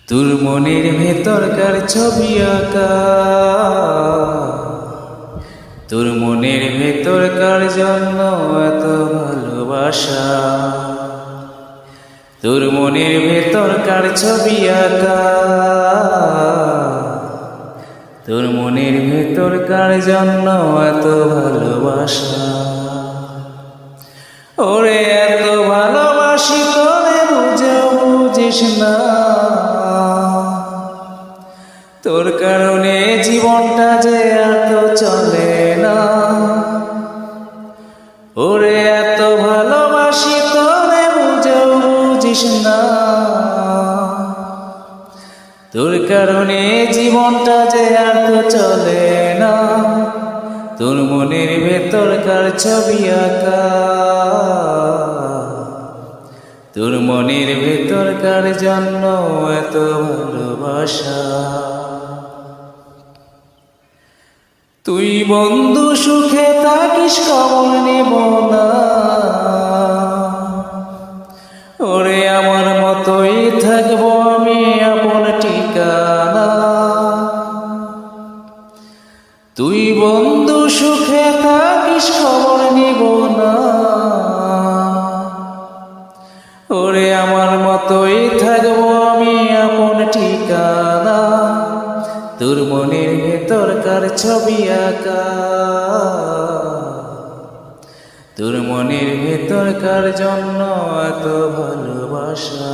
তোর মনের ভেতরকার ছবি আঁকা, তোর মনের ভেতরকার জন্য এত ভালোবাসা। তোর মনের ভেতরকার ছবি আঁকা, তোর মনের ভেতরকার জন্য এত ভালোবাসা। ওরে এত ভালোবাসি তোরে বুঝিস না, তোর কারণে জীবনটা যে এত চলে না। ওরে এত ভালোবাসি তোরে বুঝিস না, তোর কারণে জীবনটা যে এত চলে না। তোর মনের ভেতরকার ছবি আঁকা, তোর মনের ভেতরকার জন্য এত ভালোবাসা। তুই বন্ধু সুখে থাকিস খবর নেব না, ওরে আমার মতোই থাকবো আমি আপন ঠিকানা। তুই বন্ধু সুখে থাকিস খবর নিব না, ওরে আমার মতোই থাকবো আমি আপন ঠিকানা। তোর মনের ভেতরকার ছবি আঁকা, তোর মনের ভেতরকার জন্য এত ভালোবাসা।